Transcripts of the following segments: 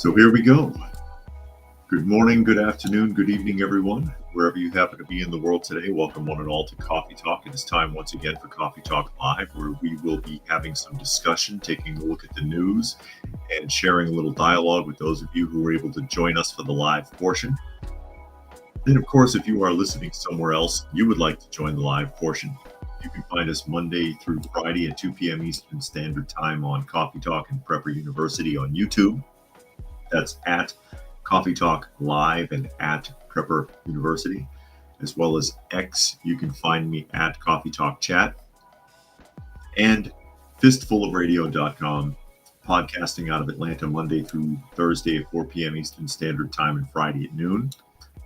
So here we go. Good morning, good afternoon, good evening, everyone. Wherever you happen to be in the world today, welcome one and all to Coffee Talk. It is time once again for Coffee Talk Live, where we will be having some discussion, taking a look at the news, and sharing a little dialogue with those of you who were able to join us for the live portion. And of course, if you are listening somewhere else, you would like to join the live portion. You can find us Monday through Friday at 2 p.m. Eastern Standard Time on Coffee Talk and Prepper University on YouTube. That's at Coffee Talk Live and at Prepper University, as well as X. You can find me at Coffee Talk Chat and fistfulofradio.com, podcasting out of Atlanta Monday through Thursday at 4 p.m. Eastern Standard Time and Friday at noon,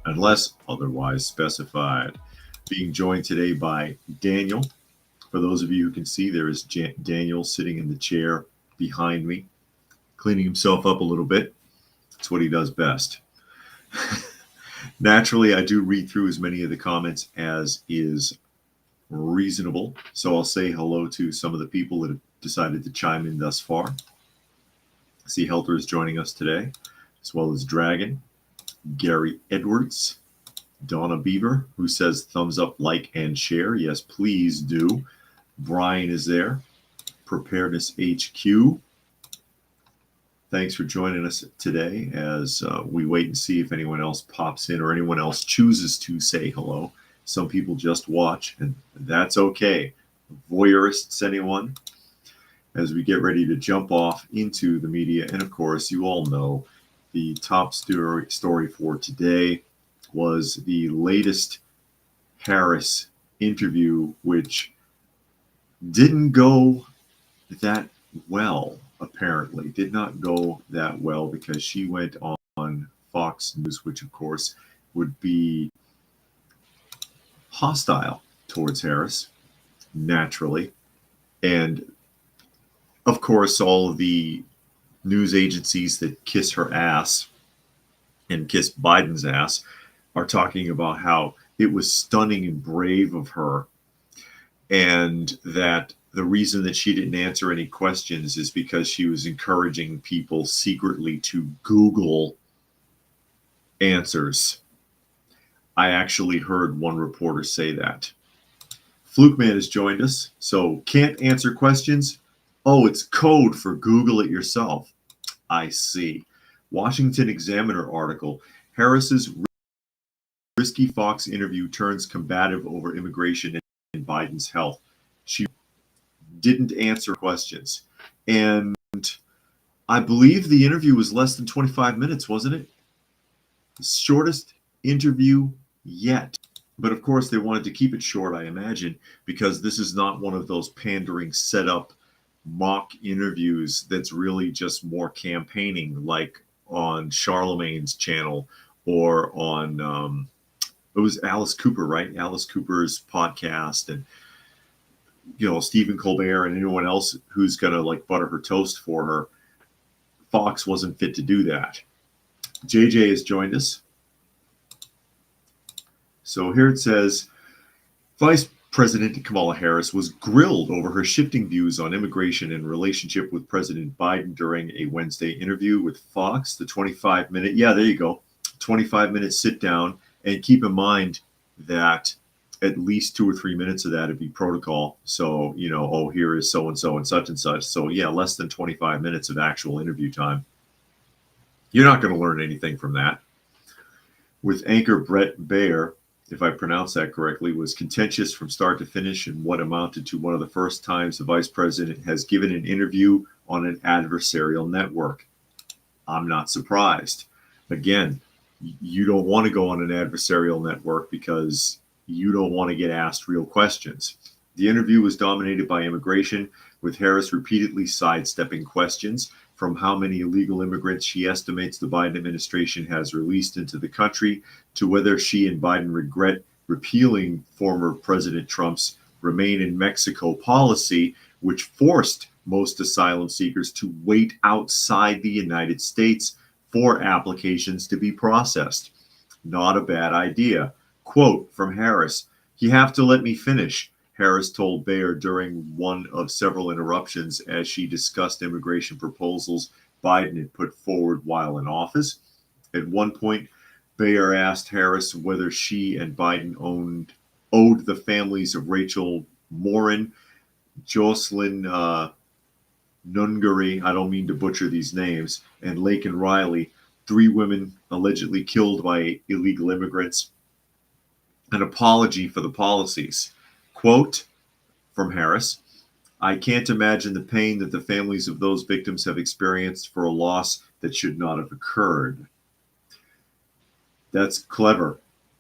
unless otherwise specified. Being joined today by Daniel. For those of you who can see, there is Daniel sitting in the chair behind me, cleaning himself up a little bit. That's what he does best. Naturally, I do read through as many of the comments as is reasonable. So I'll say hello to some of the people that have decided to chime in thus far. I see Helter is joining us today, as well as Dragon, Gary Edwards, Donna Beaver, who says thumbs up, like, and share. Yes, please do. Brian is there. Preparedness HQ. Thanks for joining us today as we wait and see if anyone else pops in or anyone else chooses to say hello. Some people just watch, and that's okay. Voyeurists, anyone? As we get ready to jump off into the media, and of course, you all know the top story for today was the latest Harris interview, which didn't go that well. Apparently did not go that well because she went on Fox News, which of course would be hostile towards Harris, naturally. And of course, all of the news agencies that kiss her ass and kiss Biden's ass are talking about how it was stunning and brave of her, and that the reason that she didn't answer any questions is because she was encouraging people secretly to Google answers. I actually heard one reporter say that. Fluke Man has joined us. So can't answer questions? Oh, it's code for Google it yourself. I see. Washington Examiner article. Harris's risky Fox interview turns combative over immigration and Biden's health. She didn't answer questions. And I believe the interview was less than 25 minutes, wasn't it? The shortest interview yet. But of course, they wanted to keep it short, I imagine, because this is not one of those pandering setup mock interviews that's really just more campaigning, like on Charlemagne's channel or on, it was Alice Cooper, right? Alice Cooper's podcast, and Stephen Colbert and anyone else who's going to like butter her toast for her. Fox wasn't fit to do that. JJ has joined us. So here it says, Vice President Kamala Harris was grilled over her shifting views on immigration and relationship with President Biden during a Wednesday interview with Fox. The 25-minute, yeah, there you go, 25-minute sit down. And keep in mind that at least 2 or 3 minutes of that would be protocol. So, here is so-and-so and such and such. So yeah, less than 25 minutes of actual interview time. You're not going to learn anything from that. With anchor Brett Baier, if I pronounce that correctly, was contentious from start to finish in what amounted to one of the first times the vice president has given an interview on an adversarial network. I'm not surprised. Again, you don't want to go on an adversarial network because you don't want to get asked real questions. The interview was dominated by immigration, with Harris repeatedly sidestepping questions from how many illegal immigrants she estimates the Biden administration has released into the country to whether she and Biden regret repealing former President Trump's Remain in Mexico policy, which forced most asylum seekers to wait outside the United States for applications to be processed. Not a bad idea. Quote from Harris, "You have to let me finish," Harris told Baier during one of several interruptions as she discussed immigration proposals Biden had put forward while in office. At one point, Bayer asked Harris whether she and Biden owed the families of Rachel Morin, Jocelyn Nungary, I don't mean to butcher these names, and Laken Riley, 3 women allegedly killed by illegal immigrants, an apology for the policies. Quote from Harris, "I can't imagine the pain that the families of those victims have experienced for a loss that should not have occurred." That's clever.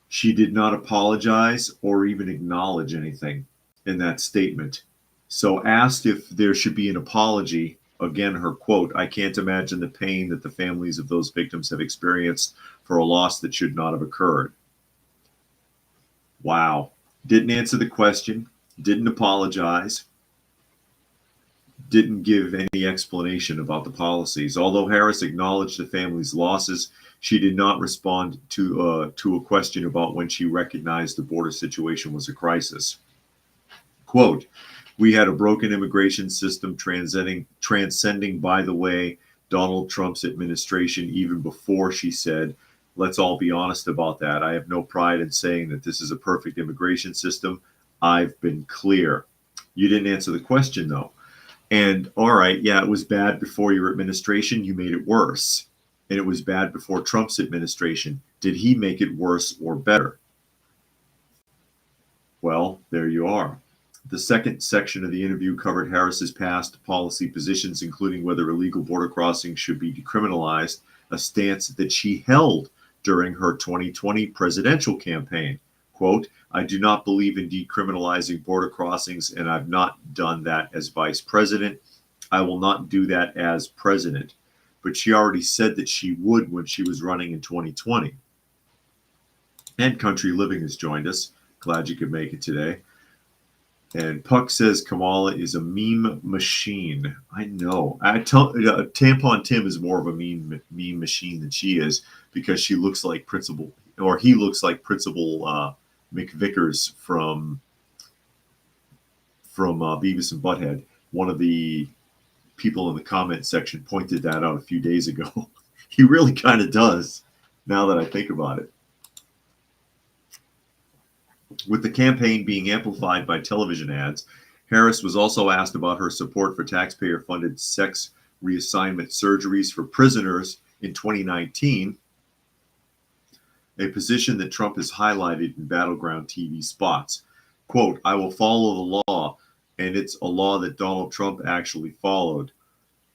She did not apologize or even acknowledge anything in that statement. So, asked if there should be an apology, again, her quote, "I can't imagine the pain that the families of those victims have experienced for a loss that should not have occurred." Wow. Didn't answer the question, didn't apologize, didn't give any explanation about the policies. Although Harris acknowledged the family's losses, she did not respond to a question about when she recognized the border situation was a crisis. Quote, "We had a broken immigration system transcending, by the way, Donald Trump's administration even before," she said. "Let's all be honest about that. I have no pride in saying that this is a perfect immigration system. I've been clear." You didn't answer the question, though. And all right, yeah, it was bad before your administration. You made it worse. And it was bad before Trump's administration. Did he make it worse or better? Well, there you are. The second section of the interview covered Harris's past policy positions, including whether illegal border crossings should be decriminalized, a stance that she held during her 2020 presidential campaign. Quote, "I do not believe in decriminalizing border crossings, and I've not done that as vice president. I will not do that as president." But she already said that she would when she was running in 2020. And Country Living has joined us. Glad you could make it today. And Puck says Kamala is a meme machine. I know. Tampon Tim is more of a meme machine than she is, because she looks like Principal, or he looks like Principal McVickers from Beavis and Butthead. One of the people in the comment section pointed that out a few days ago. He really kind of does, now that I think about it. With the campaign being amplified by television ads, Harris was also asked about her support for taxpayer-funded sex reassignment surgeries for prisoners in 2019, a position that Trump has highlighted in battleground TV spots. Quote, "I will follow the law, and it's a law that Donald Trump actually followed.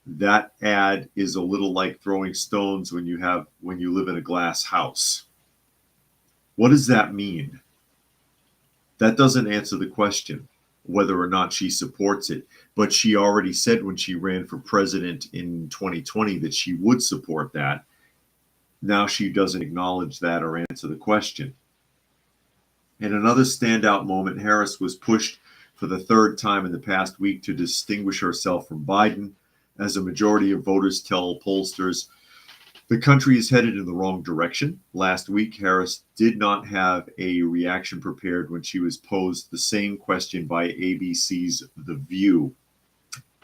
That ad is a little like throwing stones when you live in a glass house." What does that mean? That doesn't answer the question, whether or not she supports it. But she already said when she ran for president in 2020 that she would support that. Now she doesn't acknowledge that or answer the question. In another standout moment, Harris was pushed for the third time in the past week to distinguish herself from Biden. As a majority of voters tell pollsters, the country is headed in the wrong direction. Last week, Harris did not have a reaction prepared when she was posed the same question by ABC's The View.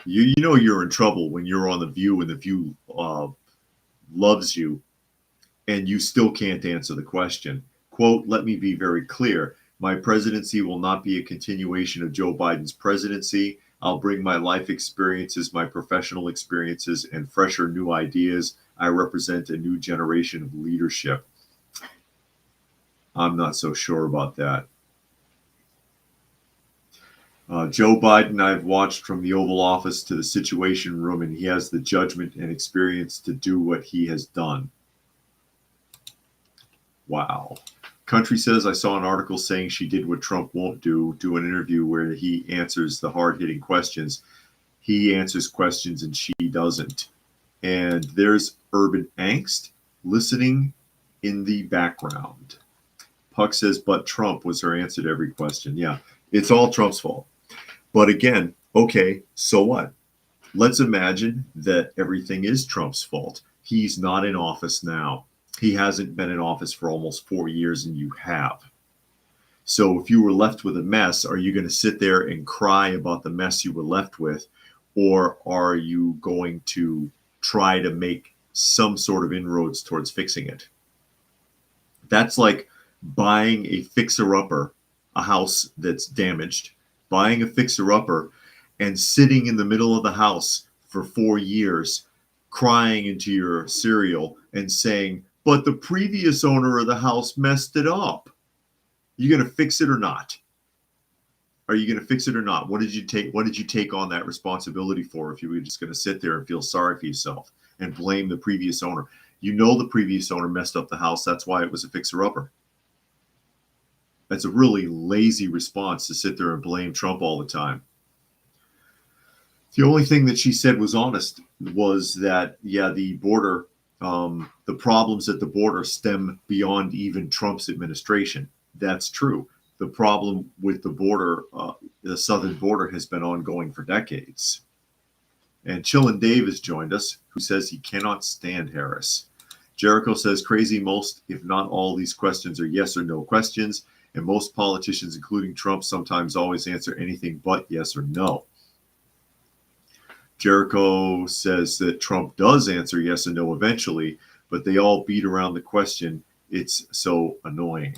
You know you're in trouble when you're on The View and The View loves you and you still can't answer the question. Quote, "Let me be very clear. My presidency will not be a continuation of Joe Biden's presidency. I'll bring my life experiences, my professional experiences, and fresher new ideas. I represent a new generation of leadership." I'm not so sure about that. Joe Biden, I've watched from the Oval Office to the Situation Room, and he has the judgment and experience to do what he has done. Wow. Country says, "I saw an article saying she did what Trump won't do an interview where he answers the hard-hitting questions. He answers questions and she doesn't." And there's urban angst listening in the background. Puck says, "But Trump was her answer to every question." Yeah, it's all Trump's fault. But again, okay, so what? Let's imagine that everything is Trump's fault. He's not in office now. He hasn't been in office for almost 4 years, and you have. So if you were left with a mess, are you going to sit there and cry about the mess you were left with? Or are you going to try to make some sort of inroads towards fixing it. That's like buying a fixer-upper, a house that's damaged, buying a fixer-upper and sitting in the middle of the house for 4 years, crying into your cereal and saying, but the previous owner of the house messed it up. You going to fix it or not? Are you going to fix it or not? What did you take on that responsibility for if you were just going to sit there and feel sorry for yourself and blame the previous owner? You know the previous owner messed up the house. That's why it was a fixer-upper. That's a really lazy response to sit there and blame Trump all the time. The only thing that she said was honest was that, yeah, the border, the problems at the border stem beyond even Trump's administration. That's true. The problem with the border, the southern border, has been ongoing for decades. And Chillin' Dave has joined us, who says he cannot stand Harris. Jericho says crazy, most, if not all, these questions are yes or no questions. And most politicians, including Trump, sometimes always answer anything but yes or no. Jericho says that Trump does answer yes and no eventually, but they all beat around the question. It's so annoying.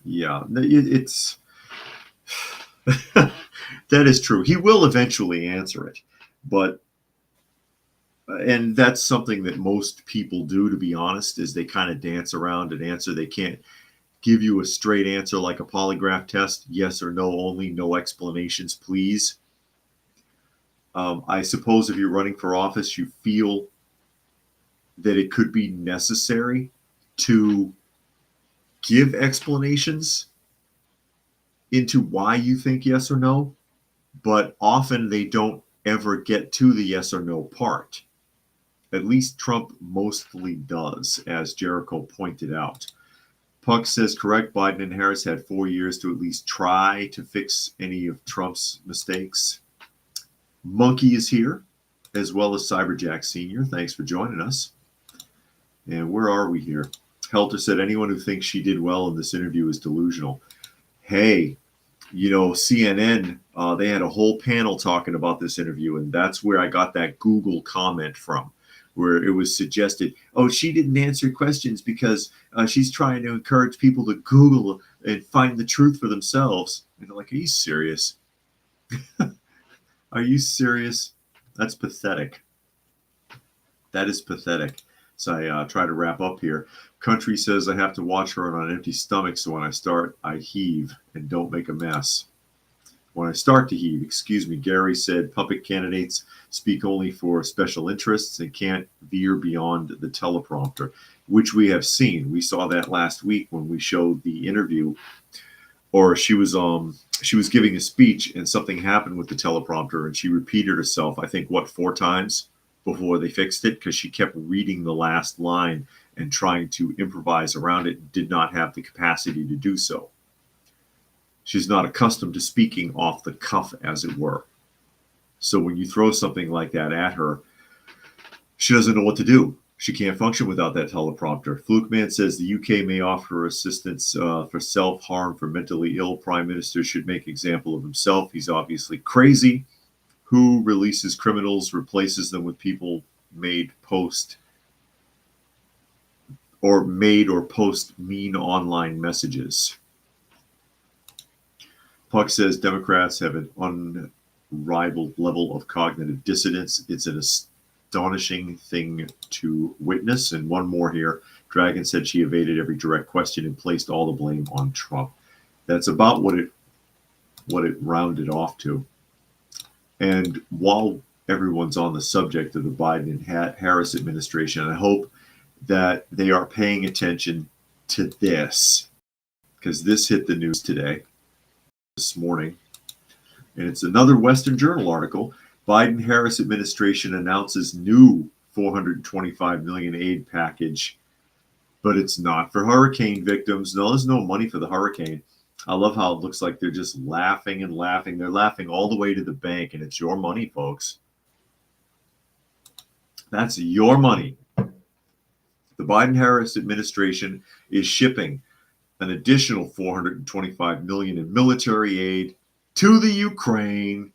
Yeah, it's that is true. He will eventually answer it, but and that's something that most people do, to be honest, is they kind of dance around an answer. They can't give you a straight answer like a polygraph test, yes or no only, no explanations, please. I suppose if you're running for office, you feel that it could be necessary to give explanations into why you think yes or no, but often they don't ever get to the yes or no part. At least Trump mostly does, as Jericho pointed out. Puck says, correct, Biden and Harris had 4 years to at least try to fix any of Trump's mistakes. Monkey is here, as well as Cyberjack Sr. Thanks for joining us. And where are we here? Helter said, anyone who thinks she did well in this interview is delusional. Hey, you know, CNN, they had a whole panel talking about this interview, and that's where I got that Google comment from, where it was suggested, oh, she didn't answer questions because she's trying to encourage people to Google and find the truth for themselves. And I'm like, are you serious? Are you serious? That's pathetic. That is pathetic. So I try to wrap up here. Country says I have to watch her on an empty stomach, so when I start, I heave and don't make a mess. When I start to heave, excuse me, Gary said puppet candidates speak only for special interests and can't veer beyond the teleprompter, which we have seen. We saw that last week when we showed the interview, or she was giving a speech and something happened with the teleprompter and she repeated herself, I think, 4 times before they fixed it, because she kept reading the last line and trying to improvise around it, did not have the capacity to do so. She's not accustomed to speaking off the cuff, as it were. So when you throw something like that at her, she doesn't know what to do. She can't function without that teleprompter. Flukeman says the UK may offer assistance for self-harm for mentally ill. Prime Minister should make example of himself. He's obviously crazy. Who releases criminals, replaces them with people made or post mean online messages. Puck says Democrats have an unrivaled level of cognitive dissonance. It's an astonishing thing to witness. And one more here. Dragon said she evaded every direct question and placed all the blame on Trump. That's about what it rounded off to. And while everyone's on the subject of the Biden and Harris administration, I hope that they are paying attention to this, because this hit the news this morning. And it's another Western Journal article. Biden-Harris administration announces new $425 million aid package, but it's not for hurricane victims. No, there's no money for the hurricane. I love how it looks like they're just laughing and laughing. They're laughing all the way to the bank, and it's your money, folks. That's your money. The Biden-Harris administration is shipping an additional $425 million in military aid to the Ukraine.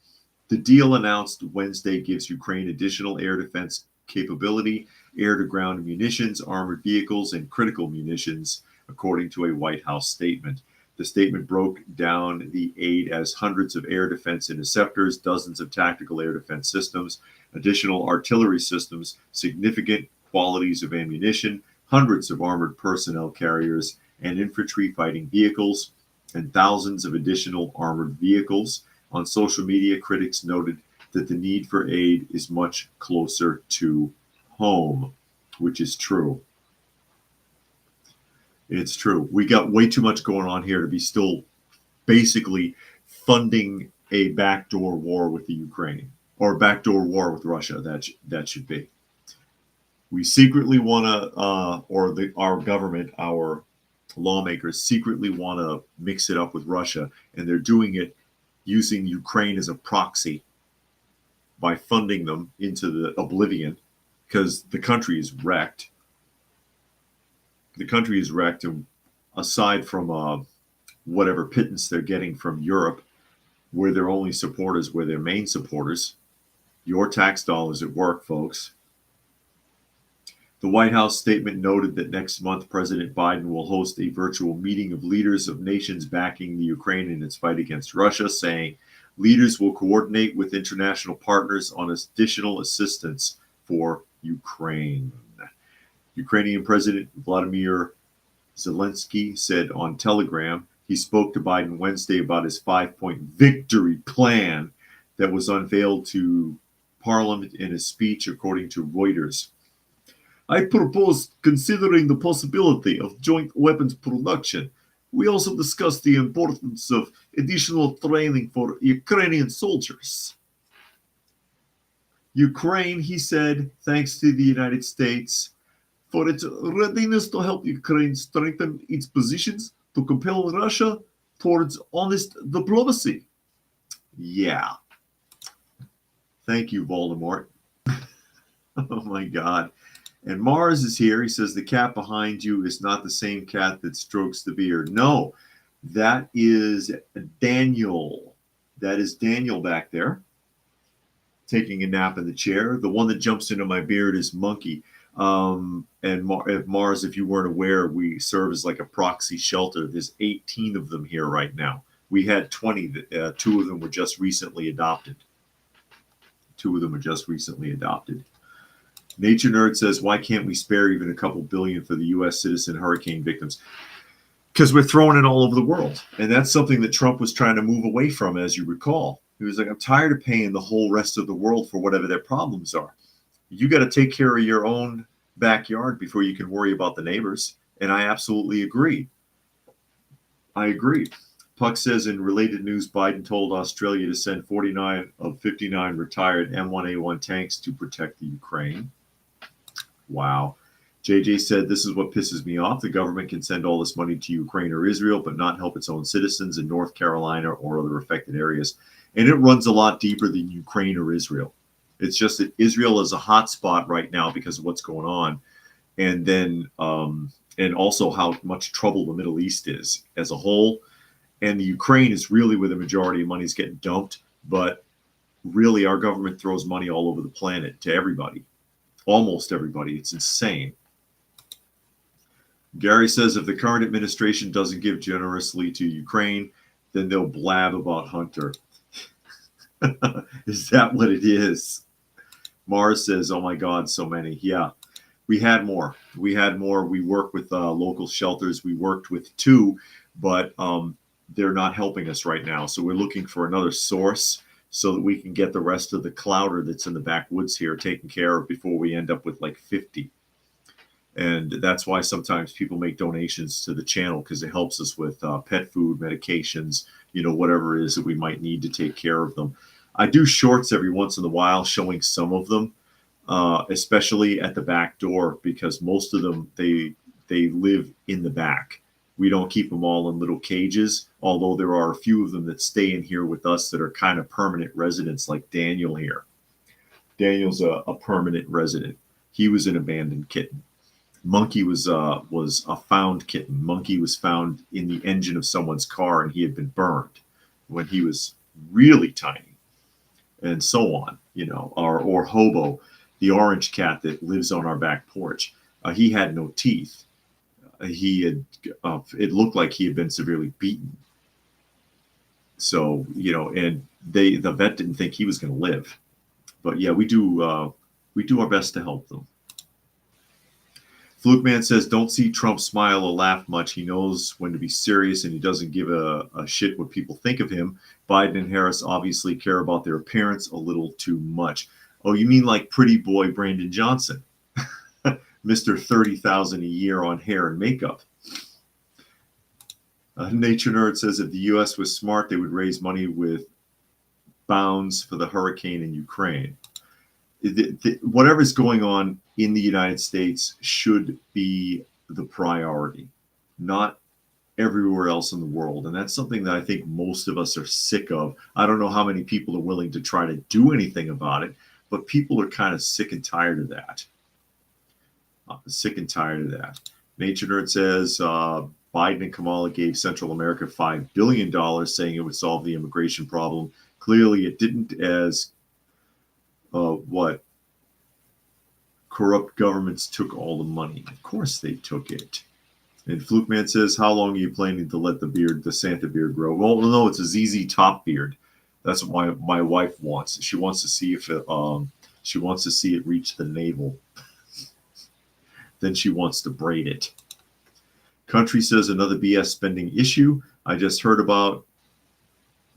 The deal announced Wednesday gives Ukraine additional air defense capability, air-to-ground munitions, armored vehicles, and critical munitions, according to a White House statement. The statement broke down the aid as hundreds of air defense interceptors, dozens of tactical air defense systems, additional artillery systems, significant quantities of ammunition, hundreds of armored personnel carriers and infantry fighting vehicles, and thousands of additional armored vehicles. On social media, critics noted that the need for aid is much closer to home, which is true. It's true. We got way too much going on here to be still basically funding a backdoor war with the Ukraine, or a backdoor war with Russia. That should be. We secretly want to, our government, our lawmakers secretly want to mix it up with Russia, and they're doing it using Ukraine as a proxy by funding them into the oblivion, because the country is wrecked. The country is wrecked, and aside from whatever pittance they're getting from Europe, where their only supporters, where their main supporters, your tax dollars at work, folks. The White House statement noted that next month President Biden will host a virtual meeting of leaders of nations backing the Ukraine in its fight against Russia, saying leaders will coordinate with international partners on additional assistance for Ukraine. Ukrainian President Vladimir Zelensky said on Telegram he spoke to Biden Wednesday about his 5-point victory plan that was unveiled to Parliament in a speech, according to Reuters. I propose considering the possibility of joint weapons production. We also discussed the importance of additional training for Ukrainian soldiers. Ukraine, he said, thanks to the United States, for its readiness to help Ukraine strengthen its positions to compel Russia towards honest diplomacy. Yeah. Thank you, Voldemort. Oh my God. And Mars is here. He says the cat behind you is not the same cat that strokes the beard. No, that is Daniel. That is Daniel back there taking a nap in the chair. The one that jumps into my beard is Monkey. And Mars, if you weren't aware, we serve as like a proxy shelter. There's 18 of them here right now. We had 20. 2 of them were just recently adopted. 2 of them were just recently adopted. Nature Nerd says, why can't we spare even a couple billion for the U.S. citizen hurricane victims? Because we're throwing it all over the world. And that's something that Trump was trying to move away from, as you recall. He was like, I'm tired of paying the whole rest of the world for whatever their problems are. You got to take care of your own backyard before you can worry about the neighbors. And I absolutely agree. I agree. Puck says, in related news, Biden told Australia to send 49 of 59 retired M1A1 tanks to protect the Ukraine. Wow. JJ said, this is what pisses me off. The government can send all this money to Ukraine or Israel, but not help its own citizens in North Carolina or other affected areas. And it runs a lot deeper than Ukraine or Israel. It's just that Israel is a hot spot right now because of what's going on. And then, and also how much trouble the Middle East is as a whole. And the Ukraine is really where the majority of money is getting dumped. But really, our government throws money all over the planet to everybody. Almost everybody. It's insane. Gary says, if the current administration doesn't give generously to Ukraine, then they'll blab about Hunter. Is that what it is? Mars says, oh my God, so many. Yeah, we had more. We work with local shelters. We worked with 2, but they're not helping us right now. So we're looking for another source so that we can get the rest of the clouder that's in the backwoods here taken care of before we end up with like 50. And that's why sometimes people make donations to the channel, because it helps us with pet food, medications, whatever it is that we might need to take care of them. I do shorts every once in a while showing some of them, especially at the back door, because most of them, they live in the back. We don't keep them all in little cages, although there are a few of them that stay in here with us that are kind of permanent residents, like Daniel here. Daniel's a permanent resident. He was an abandoned kitten. Monkey was a found kitten. Monkey was found in the engine of someone's car, and he had been burned when he was really tiny, and so on. Or Hobo. the orange cat that lives on our back porch. He had no teeth. He had it looked like he had been severely beaten. So, and the vet didn't think he was going to live. But yeah, we do our best to help them. Fluke Man says, don't see Trump smile or laugh much. He knows when to be serious, and he doesn't give a shit what people think of him. Biden and Harris obviously care about their appearance a little too much. Oh, you mean like pretty boy Brandon Johnson? Mr. 30,000 a year on hair and makeup. Nature Nerd says, if the U.S. was smart, they would raise money with bounds for the hurricane in Ukraine. Whatever's going on in the United States should be the priority, not everywhere else in the world. And that's something that I think most of us are sick of. I don't know how many people are willing to try to do anything about it, but people are kind of sick and tired of that. Nature Nerd says Biden and Kamala gave Central America $5 billion, saying it would solve the immigration problem. Clearly, it didn't, as corrupt governments took all the money. Of course they took it. And Fluke Man says, how long are you planning to let the Santa beard grow? Well, no, it's a ZZ Top beard. That's what my wife wants. She wants to see if she wants to see it reach the navel. Then she wants to braid it. Country says, another BS spending issue. I just heard about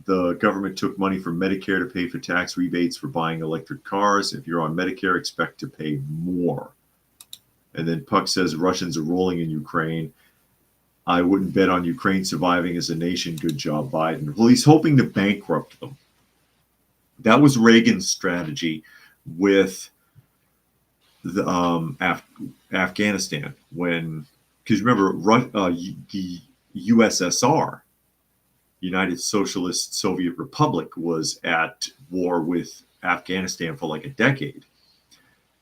the government took money from Medicare to pay for tax rebates for buying electric cars. If you're on Medicare, expect to pay more. And then Puck says, Russians are rolling in Ukraine. I wouldn't bet on Ukraine surviving as a nation. Good job, Biden. Well, he's hoping to bankrupt them. That was Reagan's strategy with the Afghanistan, because remember, the USSR, United Socialist Soviet Republic, was at war with Afghanistan for like a decade.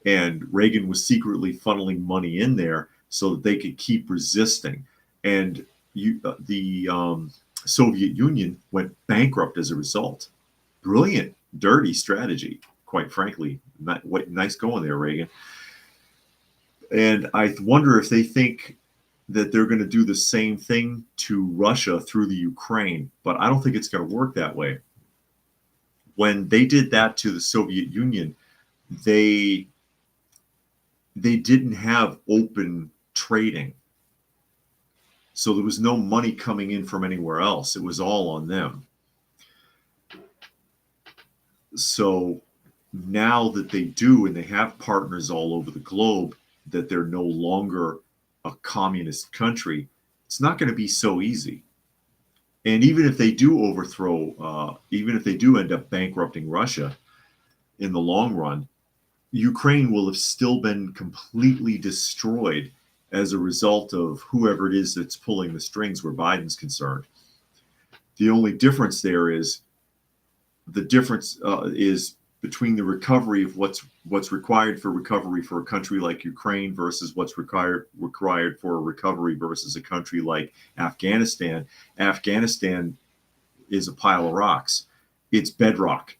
And Reagan was secretly funneling money in there so that they could keep resisting. And the Soviet Union went bankrupt as a result. Brilliant, dirty strategy, quite frankly. Nice going there, Reagan. And I wonder if they think that they're going to do the same thing to Russia through the Ukraine, but I don't think it's going to work that way. When they did that to the Soviet Union, they didn't have open trading. So there was no money coming in from anywhere else. It was all on them. So now that they do, and they have partners all over the globe, that they're no longer a communist country, it's not going to be so easy. And even if they do even if they do end up bankrupting Russia in the long run, Ukraine will have still been completely destroyed as a result of whoever it is that's pulling the strings where Biden's concerned. The only difference there is between the recovery of what's required for recovery for a country like Ukraine versus what's required for a recovery versus a country like Afghanistan. Afghanistan is a pile of rocks. It's bedrock.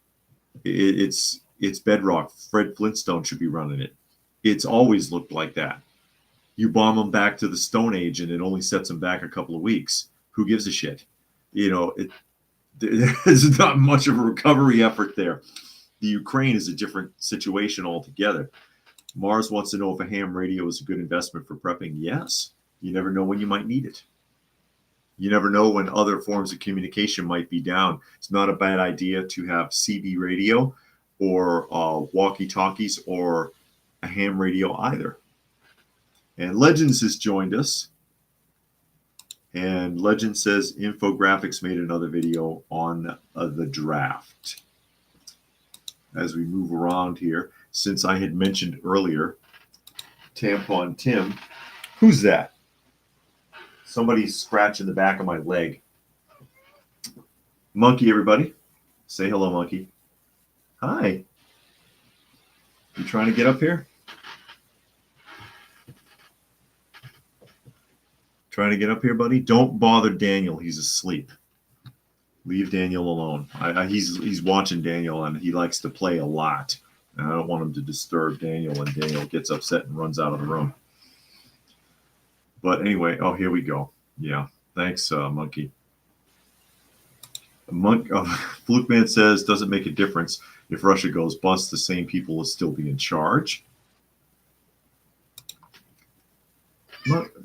It's bedrock. Fred Flintstone should be running it. It's always looked like that. You bomb them back to the Stone Age and it only sets them back a couple of weeks. Who gives a shit? There's not much of a recovery effort there. The Ukraine is a different situation altogether. Mars wants to know if a ham radio is a good investment for prepping. Yes. You never know when you might need it. You never know when other forms of communication might be down. It's not a bad idea to have CB radio or walkie-talkies or a ham radio either. And Legends has joined us. And Legend says Infographics made another video on the draft. As we move around here, since I had mentioned earlier, Tampon Tim, who's that? Somebody's scratching the back of my leg. Monkey, everybody. Say hello, Monkey. Hi. You trying to get up here? Trying to get up here, buddy? Don't bother Daniel. He's asleep. Leave Daniel alone. He's watching Daniel, and he likes to play a lot. And I don't want him to disturb Daniel, and Daniel gets upset and runs out of the room. But anyway, oh, here we go. Yeah, thanks, Monkey. Fluke Man says, doesn't make a difference if Russia goes bust. The same people will still be in charge.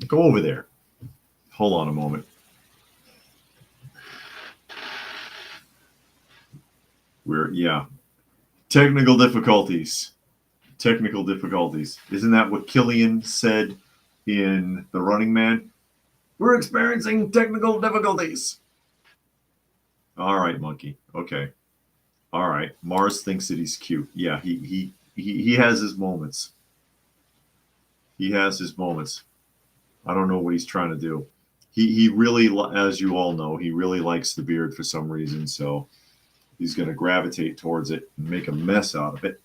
Go over there. Hold on a moment. Technical difficulties. Technical difficulties. Isn't that what Killian said in The Running Man? We're experiencing technical difficulties. All right, Monkey. Okay. All right. Mars thinks that he's cute. Yeah, he has his moments. He has his moments. I don't know what he's trying to do. He really, as you all know, he really likes the beard for some reason. So he's going to gravitate towards it and make a mess out of it.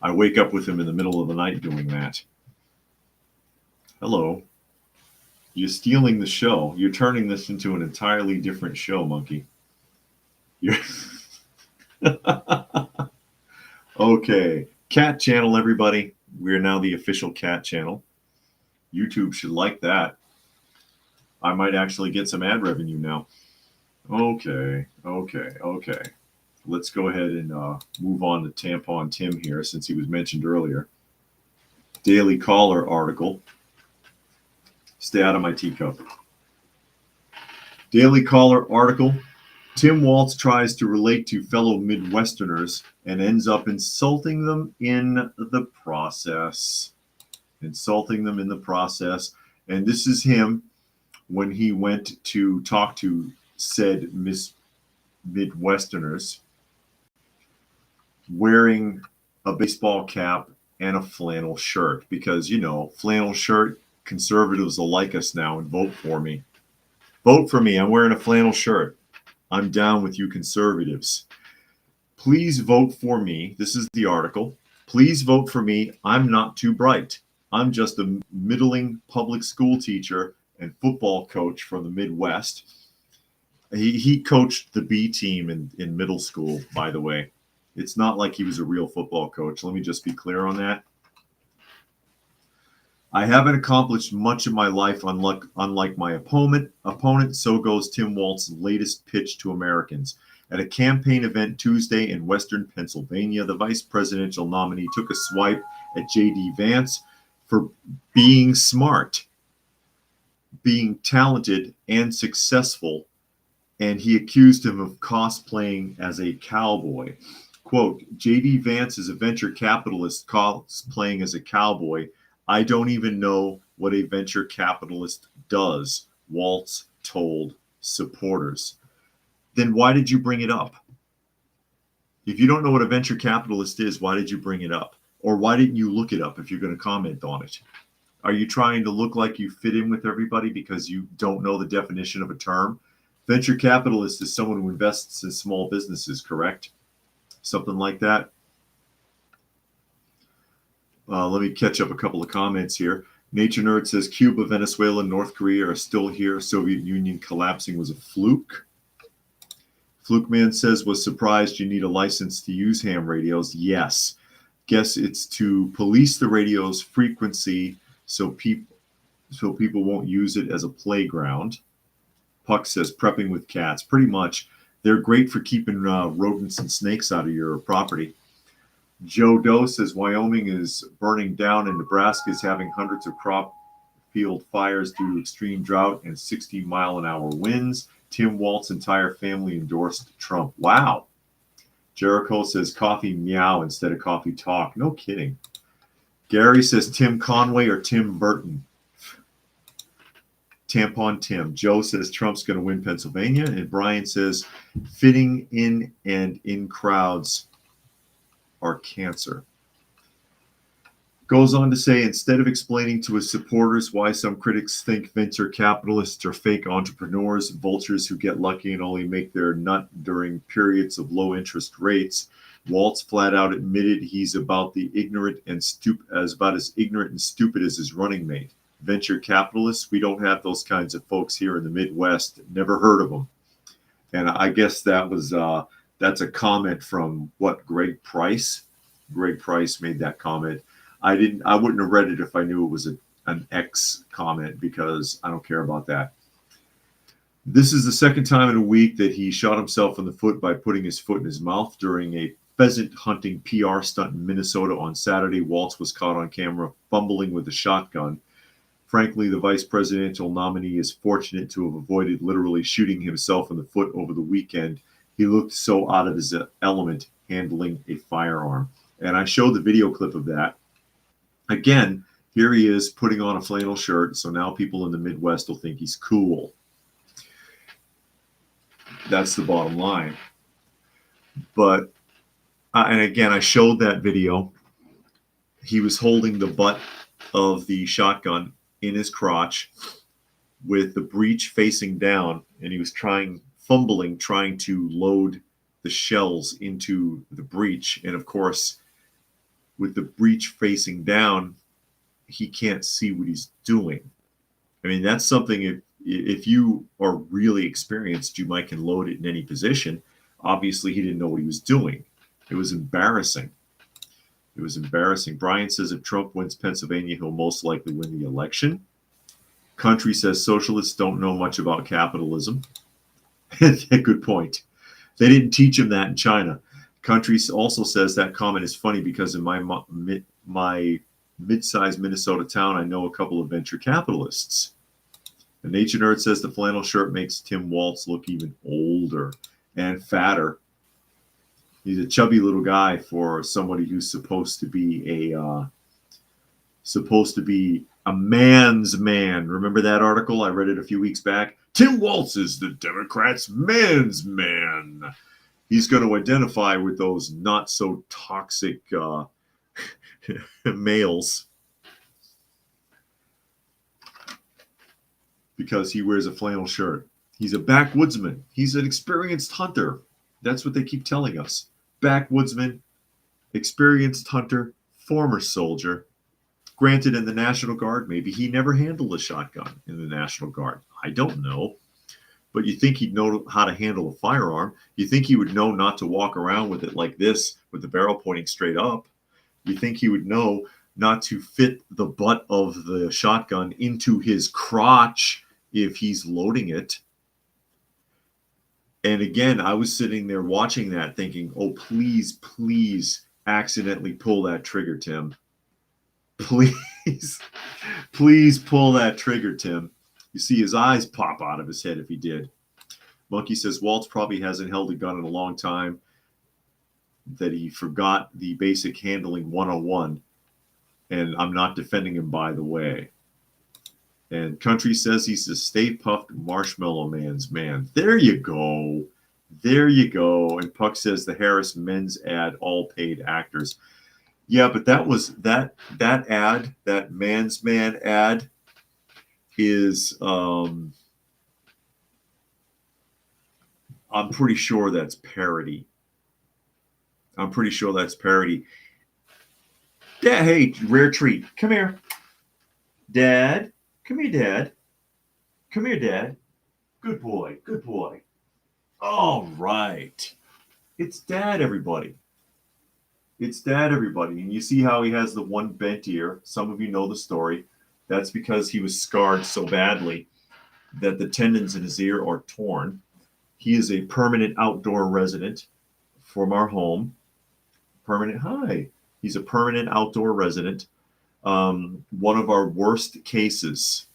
I wake up with him in the middle of the night doing that. Hello. You're stealing the show. You're turning this into an entirely different show, Monkey. You're okay. Cat channel, everybody. We're now the official cat channel. YouTube should like that. I might actually get some ad revenue now. Okay. Let's go ahead and move on to Tampon Tim here, since he was mentioned earlier. Daily Caller article. Stay out of my teacup. Daily Caller article. Tim Walz tries to relate to fellow Midwesterners and ends up insulting them in the process. And this is him when he went to talk to said Midwesterners wearing a baseball cap and a flannel shirt. Because, flannel shirt, conservatives will like us now and vote for me. Vote for me. I'm wearing a flannel shirt. I'm down with you conservatives. Please vote for me. This is the article. Please vote for me. I'm not too bright. I'm just a middling public school teacher and football coach from the Midwest. He coached the B team in middle school, by the way. It's not like he was a real football coach. Let me just be clear on that. I haven't accomplished much of my life, unlike my opponent. So goes Tim Walz's latest pitch to Americans. At a campaign event Tuesday in Western Pennsylvania, the vice presidential nominee took a swipe at J.D. Vance for being smart, being talented, and successful, and he accused him of cosplaying as a cowboy. Quote, J.D. Vance is a venture capitalist cosplaying as a cowboy. I don't even know what a venture capitalist does, Walz told supporters. Then why did you bring it up? If you don't know what a venture capitalist is, why did you bring it up? Or why didn't you look it up if you're going to comment on it? Are you trying to look like you fit in with everybody because you don't know the definition of a term? Venture capitalist is someone who invests in small businesses, correct? Something like that. Let me catch up a couple of comments here. Nature Nerd says Cuba, Venezuela, North Korea are still here. Soviet Union collapsing was a fluke. Fluke Man says, was surprised you need a license to use ham radios. Yes. Guess it's to police the radio's frequency so people won't use it as a playground. Puck says prepping with cats. Pretty much. They're great for keeping rodents and snakes out of your property. Joe Doe says Wyoming is burning down and Nebraska is having hundreds of crop field fires due to extreme drought and 60-mile-an-hour winds. Tim Walz's entire family endorsed Trump. Wow. Jericho says coffee meow instead of coffee talk. No kidding. Gary says Tim Conway or Tim Burton. Tampon Tim. Joe says Trump's going to win Pennsylvania. And Brian says fitting in and in crowds are cancer. Goes on to say, instead of explaining to his supporters why some critics think venture capitalists are fake entrepreneurs, vultures who get lucky and only make their nut during periods of low interest rates, Walz flat out admitted he's about as ignorant and stupid as his running mate. Venture capitalists, we don't have those kinds of folks here in the Midwest. Never heard of them. And I guess that was That's a comment from what, Greg Price? Greg Price made that comment. I wouldn't have read it if I knew it was an X comment, because I don't care about that. This is the second time in a week that he shot himself in the foot by putting his foot in his mouth. During a pheasant hunting PR stunt in Minnesota on Saturday, Waltz was caught on camera fumbling with a shotgun. Frankly, the vice presidential nominee is fortunate to have avoided literally shooting himself in the foot over the weekend. He looked so out of his element handling a firearm. And I showed the video clip of that. Again, here he is putting on a flannel shirt, so now people in the Midwest will think he's cool. That's the bottom line. But, and again, I showed that video. He was holding the butt of the shotgun in his crotch with the breech facing down, and he was trying to load the shells into the breech. And of course, with the breech facing down, he can't see what he's doing. I mean, that's something, if you are really experienced, you might can load it in any position. Obviously, he didn't know what he was doing. It was embarrassing. It was embarrassing. Brian says if Trump wins Pennsylvania, he'll most likely win the election. Country says socialists don't know much about capitalism. Good point. They didn't teach him that in China. Country also says that comment is funny because in my mid-sized Minnesota town, I know a couple of venture capitalists. The Nature Nerd says the flannel shirt makes Tim Waltz look even older and fatter. He's a chubby little guy for somebody who's supposed to be a man's man. Remember that article? I read it a few weeks back. Tim Waltz is the Democrats' man's man. He's going to identify with those not so toxic males because he wears a flannel shirt. He's a backwoodsman. He's an experienced hunter. That's what they keep telling us. Backwoodsman, experienced hunter, former soldier. Granted, in the National Guard, maybe he never handled a shotgun in the National Guard. I don't know. But you think he'd know how to handle a firearm. You think he would know not to walk around with it like this, with the barrel pointing straight up. You think he would know not to fit the butt of the shotgun into his crotch if he's loading it. And again, I was sitting there watching that thinking, oh, please, please accidentally pull that trigger, Tim. Please, please pull that trigger, Tim. You see his eyes pop out of his head if he did. Monkey says Waltz probably hasn't held a gun in a long time, that he forgot the basic handling 101. And I'm not defending him, by the way. And Country says he's the Stay Puffed Marshmallow Man's man. There you go. There you go. And Puck says the Harris men's ad, all paid actors. Yeah, but that ad, that man's man ad is, I'm pretty sure that's parody. I'm pretty sure that's parody. Dad, hey, rare treat. Come here. Dad. Come here, Dad. Come here, Dad. Good boy. Good boy. All right. It's Dad, everybody. It's Dad, everybody. And you see how he has the one bent ear. Some of you know the story. That's because he was scarred so badly that the tendons in his ear are torn. He is a permanent outdoor resident from our home. He's a permanent outdoor resident. One of our worst cases.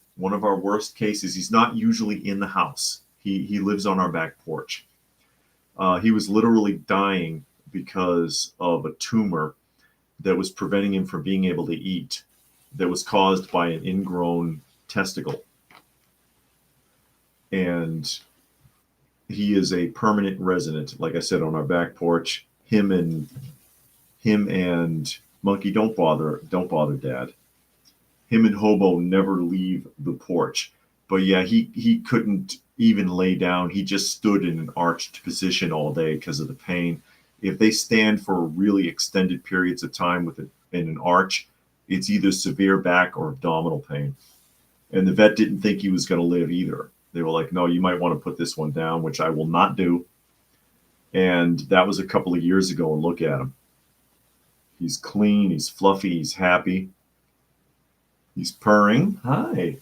He's not usually in the house. He lives on our back porch. He was literally dying because of a tumor that was preventing him from being able to eat, that was caused by an ingrown testicle. And he is a permanent resident, like I said, on our back porch. Him and Monkey, don't bother, Dad. Him and Hobo never leave the porch. But yeah, he couldn't even lay down. He just stood in an arched position all day because of the pain. If they stand for really extended periods of time in an arch, it's either severe back or abdominal pain. And the vet didn't think he was going to live either. They were like, no, you might want to put this one down, which I will not do. And that was a couple of years ago, and look at him. He's clean, he's fluffy, he's happy. He's purring. Hi.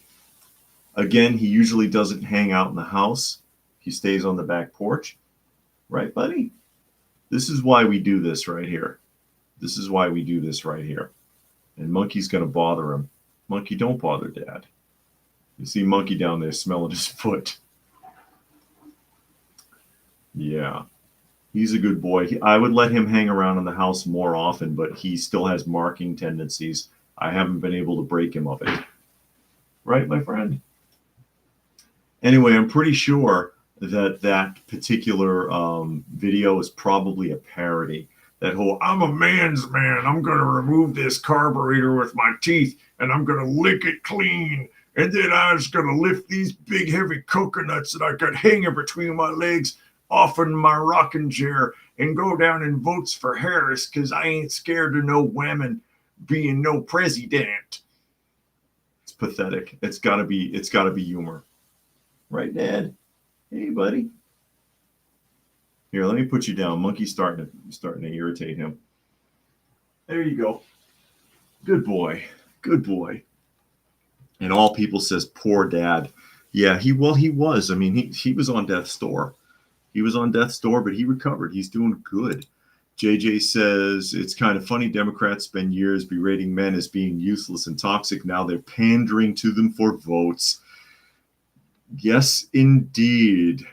Again, he usually doesn't hang out in the house. He stays on the back porch. Right, buddy? This is why we do this right here. This is why we do this right here. And Monkey's going to bother him. Monkey, don't bother Dad. You see Monkey down there smelling his foot. Yeah. He's a good boy. I would let him hang around in the house more often, but he still has marking tendencies. I haven't been able to break him of it. Right, my friend? Anyway, I'm pretty sure that that particular video is probably a parody. That whole, I'm a man's man, I'm going to remove this carburetor with my teeth, and I'm going to lick it clean. And then I was going to lift these big, heavy coconuts that I got hanging between my legs off in my rocking chair and go down and votes for Harris because I ain't scared of no women being no president. It's pathetic. It's gotta be humor. Right, Dad? Hey, buddy. Here, let me put you down. Monkey's starting to irritate him. There you go. Good boy. Good boy. And all people says, poor Dad. Yeah, he was. I mean, he was on death's door. He was on death's door, but he recovered. He's doing good. JJ says, it's kind of funny. Democrats spend years berating men as being useless and toxic. Now they're pandering to them for votes. Yes, indeed.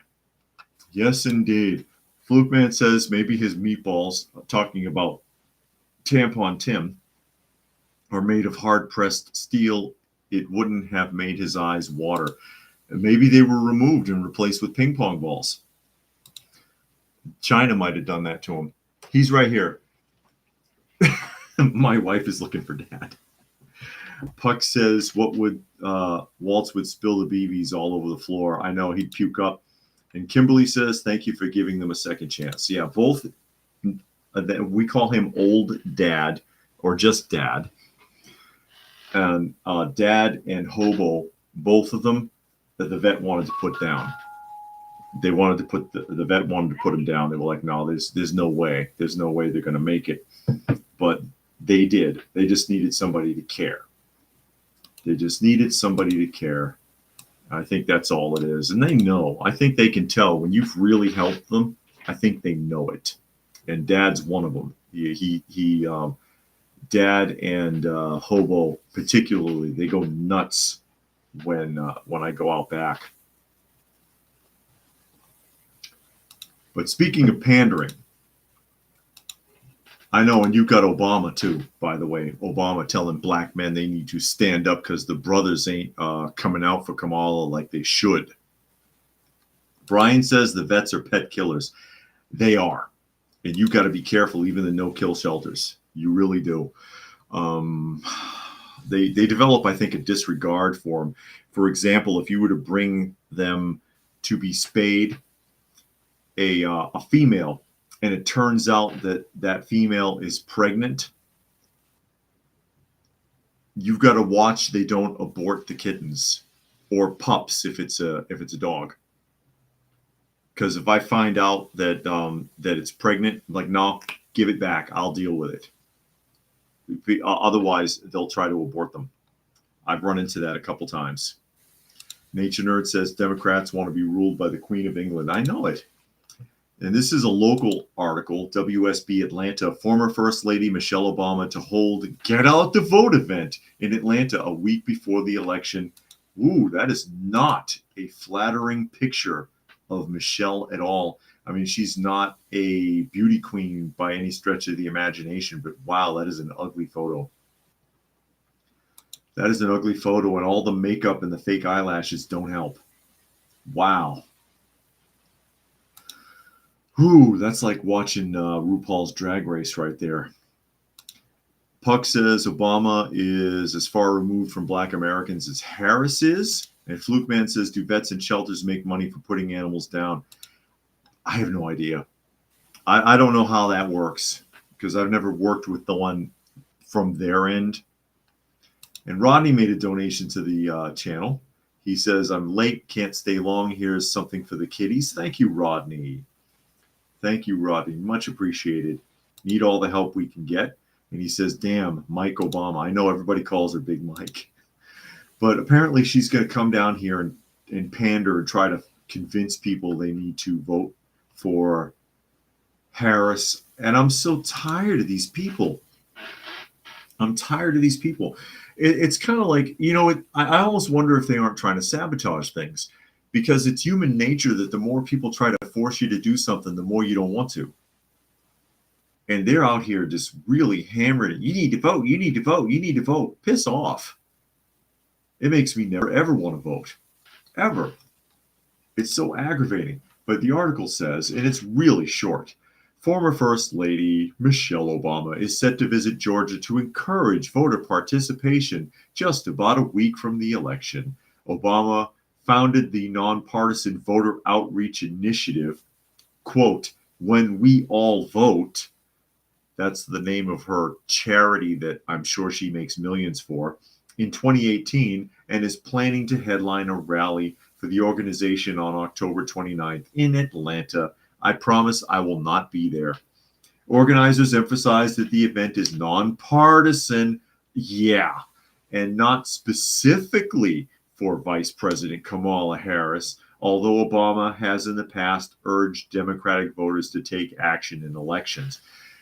Yes, indeed. Fluke Man says maybe his meatballs, talking about Tampon Tim, are made of hard-pressed steel. It wouldn't have made his eyes water. Maybe they were removed and replaced with ping pong balls. China might have done that to him. He's right here. My wife is looking for Dad. Puck says, what would Waltz would spill the BBs all over the floor. I know, he'd puke up. And Kimberly says, thank you for giving them a second chance. Yeah, both, we call him Old Dad or just Dad. And Dad and Hobo, both of them, that the vet wanted to put down. They wanted to put, the vet wanted to put him down. They were like, no, there's no way. There's no way they're going to make it. But they did. They just needed somebody to care. They just needed somebody to care. I think that's all it is. And they know. I think they can tell when you've really helped them. I think they know it. And Dad's one of them. Dad and Hobo particularly, they go nuts when I go out back. But speaking of pandering, I know, and you've got Obama too, by the way. Obama telling black men they need to stand up because the brothers ain't coming out for Kamala like they should. Brian says the vets are pet killers. They are. And you've got to be careful, even the no-kill shelters. You really do. They develop, I think, a disregard for them. For example, if you were to bring them to be spayed, a female, and it turns out that that female is pregnant, you've got to watch they don't abort the kittens or pups if it's a dog. Because if I find out that that it's pregnant, I'm like, no, give it back. I'll deal with it. Otherwise, they'll try to abort them. I've run into that a couple times. Nature Nerd says Democrats want to be ruled by the Queen of England. I know it. And this is a local article, WSB Atlanta. Former First Lady Michelle Obama to hold Get Out the Vote event in Atlanta a week before the election. Ooh, that is not a flattering picture of Michelle at all. I mean, she's not a beauty queen by any stretch of the imagination, but wow, that is an ugly photo. That is an ugly photo, and all the makeup and the fake eyelashes don't help. Wow. Ooh, that's like watching RuPaul's Drag Race right there. Puck says Obama is as far removed from black Americans as Harris is. And Fluke Man says, do vets and shelters make money for putting animals down? I have no idea. I don't know how that works because I've never worked with the one from their end. And Rodney made a donation to the channel. He says, I'm late, can't stay long. Here's something for the kiddies. Thank you, Rodney. Thank you, Rodney. Much appreciated. Need all the help we can get. And he says, damn, Mike Obama. I know everybody calls her Big Mike. But apparently she's going to come down here and pander and try to convince people they need to vote for Harris. And I'm so tired of these people. I'm tired of these people. It's kind of like, I almost wonder if they aren't trying to sabotage things, because it's human nature that the more people try to force you to do something, the more you don't want to. And they're out here just really hammering it. You need to vote. You need to vote. You need to vote. Piss off. It makes me never, ever want to vote. Ever. It's so aggravating. But the article says, and it's really short, former First Lady Michelle Obama is set to visit Georgia to encourage voter participation just about a week from the election. Obama founded the nonpartisan voter outreach initiative, quote, When We All Vote. That's the name of her charity that I'm sure she makes millions for, in 2018, and is planning to headline a rally for the organization on October 29th in Atlanta. I promise I will not be there. Organizers emphasize that the event is nonpartisan, and not specifically for Vice President Kamala Harris, although Obama has in the past urged Democratic voters to take action in elections.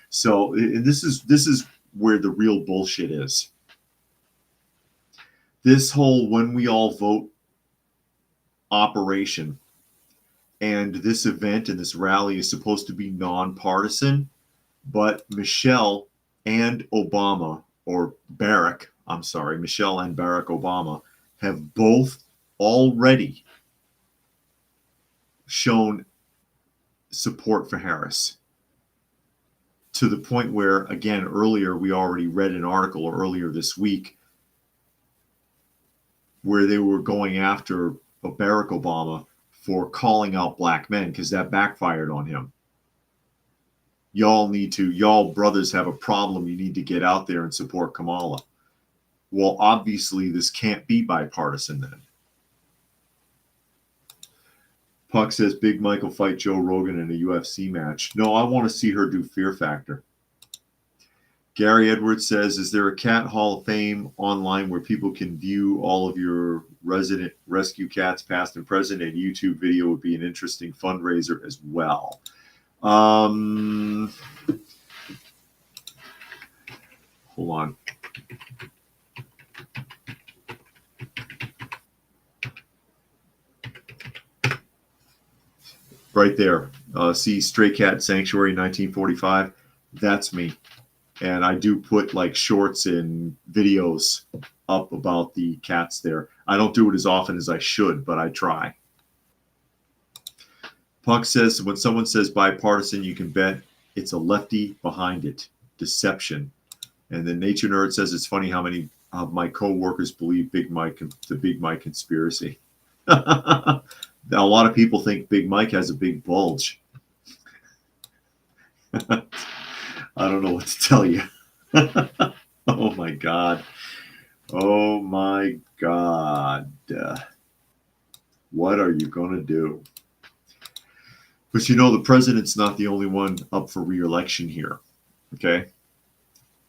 So this is where the real bullshit is. This whole When We All Vote operation and this event and this rally is supposed to be nonpartisan, but Michelle and Obama, or Barack, I'm sorry, Michelle and Barack Obama have both already shown support for Harris, to the point where, again, earlier we already read an article earlier this week where they were going after Barack Obama for calling out black men because that backfired on him. Y'all brothers have a problem. You need to get out there and support Kamala. Well, obviously this can't be bipartisan then. Puck says Big Mike will fight Joe Rogan in a UFC match. No, I want to see her do Fear Factor. Gary Edwards says, is there a cat hall of fame online where people can view all of your resident rescue cats, past and present? A YouTube video would be an interesting fundraiser as well. Hold on. Right there. See Stray Cat Sanctuary 1945. That's me. And I do put like shorts and videos up about the cats there. I don't do it as often as I should, but I try. Puck says, when someone says bipartisan, you can bet it's a lefty behind it. Deception. And then Nature Nerd says, it's funny how many of my co-workers believe the Big Mike conspiracy. A lot of people think Big Mike has a big bulge. I don't know what to tell you. Oh my God. Oh my God. What are you going to do? But the president's not the only one up for re-election here. Okay?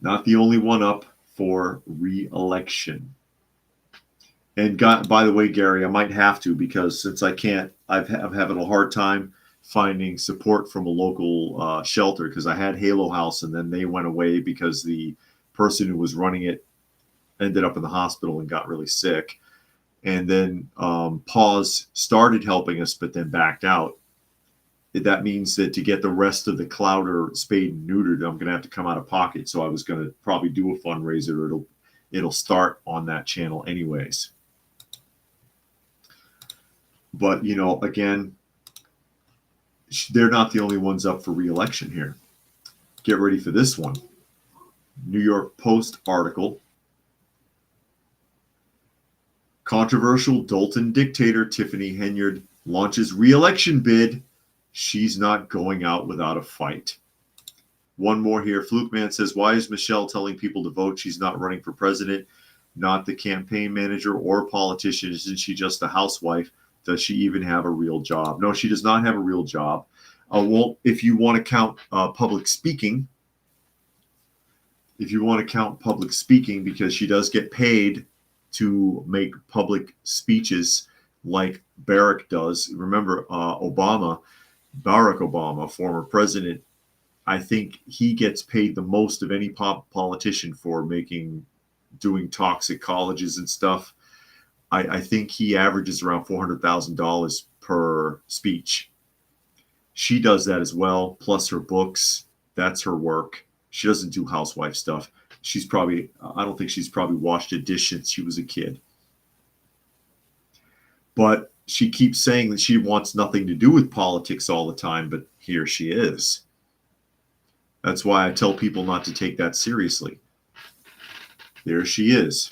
Not the only one up for re-election. And by the way, Gary, I might have to, because since I can't, I'm having a hard time finding support from a local shelter, because I had Halo House and then they went away because the person who was running it ended up in the hospital and got really sick. And then Paws started helping us, but then backed out. That means that to get the rest of the Clowder spayed and neutered, I'm going to have to come out of pocket. So I was going to probably do a fundraiser. It'll start on that channel anyways. But, again, they're not the only ones up for re-election here. Get ready for this one. New York Post article. Controversial Dalton dictator Tiffany Henyard launches re-election bid. She's not going out without a fight. One more here. Fluke Man says, why is Michelle telling people to vote? She's not running for president, not the campaign manager or politician. Isn't she just a housewife? Does she even have a real job? No, she does not have a real job. Well, if you want to count public speaking, because she does get paid to make public speeches like Barack does. Remember, Barack Obama, former president, I think he gets paid the most of any politician for doing talks at colleges and stuff. I think he averages around $400,000 per speech. She does that as well, plus her books. That's her work. She doesn't do housewife stuff. I don't think she's probably washed a dish since she was a kid. But she keeps saying that she wants nothing to do with politics all the time, but here she is. That's why I tell people not to take that seriously. There she is.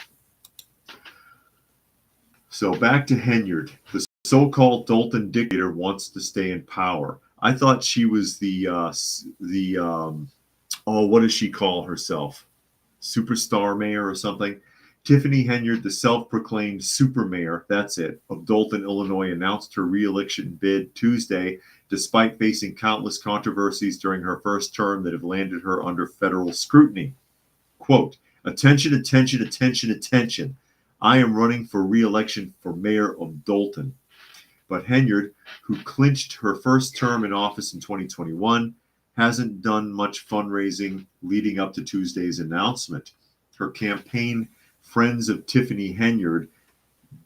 So back to Henyard. The so-called Dalton dictator wants to stay in power. I thought she was what does she call herself? Superstar mayor or something? Tiffany Henyard, the self-proclaimed super mayor, that's it, of Dalton, Illinois, announced her re-election bid Tuesday, despite facing countless controversies during her first term that have landed her under federal scrutiny. Quote, attention, attention, attention, attention. I am running for re-election for mayor of Dalton. But Henyard, who clinched her first term in office in 2021, hasn't done much fundraising leading up to Tuesday's announcement. Her campaign, Friends of Tiffany Henyard,